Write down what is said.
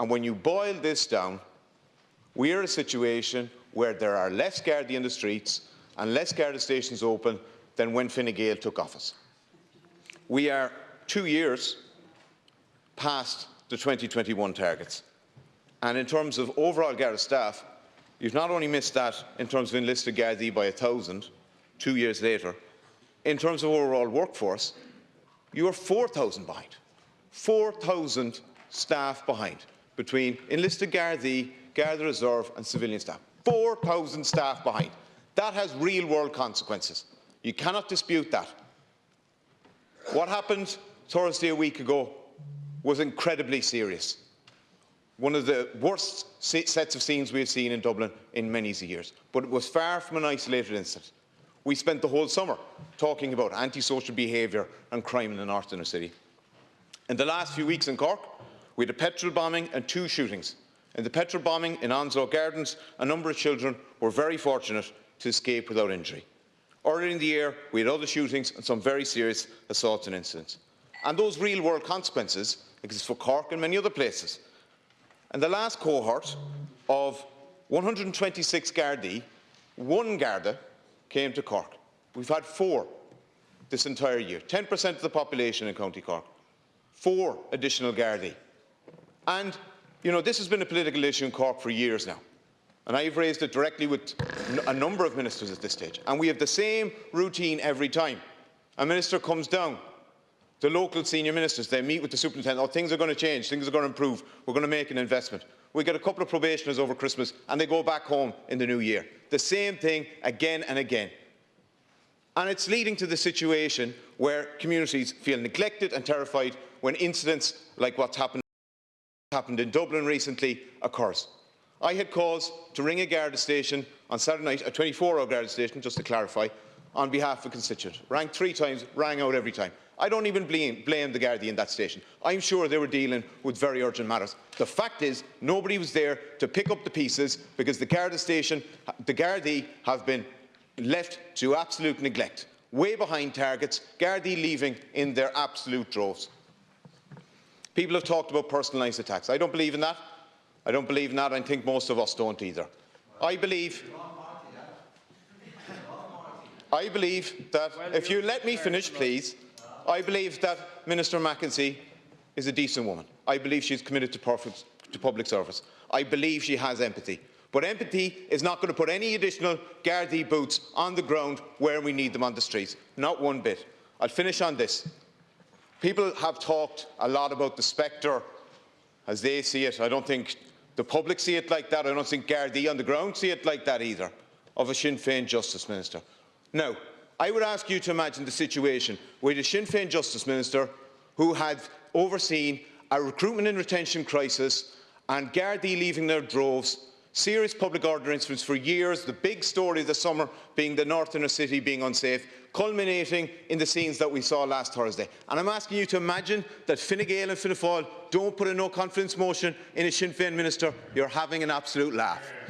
And when you boil this down, we are in a situation where there are less Gardaí in the streets and less Garda stations open than when Fine Gael took office. We are 2 years past the 2021 targets. And in terms of overall Garda staff, you've not only missed that in terms of enlisted Gardaí by 1,000 2 years later, in terms of overall workforce, you are 4,000 behind. 4,000 staff behind between enlisted Gardaí, Garda Reserve and civilian staff. 4,000 staff behind. That has real-world consequences. You cannot dispute that. What happened Thursday a week ago was incredibly serious. One of the worst sets of scenes we have seen in Dublin in many years. But it was far from an isolated incident. We spent the whole summer talking about antisocial behaviour and crime in the north inner city. In the last few weeks in Cork, we had a petrol bombing and 2 shootings. In the petrol bombing in Onslow Gardens, a number of children were very fortunate to escape without injury. Earlier in the year, we had other shootings and some very serious assaults and incidents. And those real-world consequences exist for Cork and many other places. In the last cohort of 126 Gardaí, 1 Garda came to Cork. We've had 4 this entire year, 10% of the population in County Cork. 4 additional Gardaí. And, you know, this has been a political issue in Cork for years now. And I've raised it directly with a number of ministers at this stage. And we have the same routine every time. A minister comes down, the local senior ministers, they meet with the superintendent, oh, things are going to change, things are going to improve, we're going to make an investment. We get a couple of probationers over Christmas and they go back home in the new year. The same thing again and again. And it's leading to the situation where communities feel neglected and terrified when incidents like what's happened in Dublin recently occurs. I had cause to ring a Garda station on Saturday night, a 24-hour Garda station, just to clarify, on behalf of a constituent. Rang 3 times, rang out every time. I don't even blame the Gardaí in that station. I'm sure they were dealing with very urgent matters. The fact is, nobody was there to pick up the pieces because the Garda station, the Gardaí have been left to absolute neglect. Way behind targets, Gardaí leaving in their absolute droves. People have talked about personalised attacks. I don't believe in that. I don't believe in that. I think most of us don't either. I believe that, if you let me finish, please, I believe that Minister McEntee is a decent woman. I believe she is committed to public service. I believe she has empathy. But empathy is not going to put any additional Gardaí boots on the ground where we need them on the streets. Not one bit. I'll finish on this. People have talked a lot about the spectre as they see it. I don't think the public see it like that. I don't think Gardaí on the ground see it like that either, of a Sinn Féin Justice Minister. Now, I would ask you to imagine the situation with a Sinn Féin Justice Minister who had overseen a recruitment and retention crisis and Gardaí leaving their droves, serious public order incidents for years, the big story of the summer being the north inner city being unsafe, culminating in the scenes that we saw last Thursday. And I'm asking you to imagine that Fine Gael and Fianna Fáil don't put a no-confidence motion in a Sinn Féin minister. You're having an absolute laugh.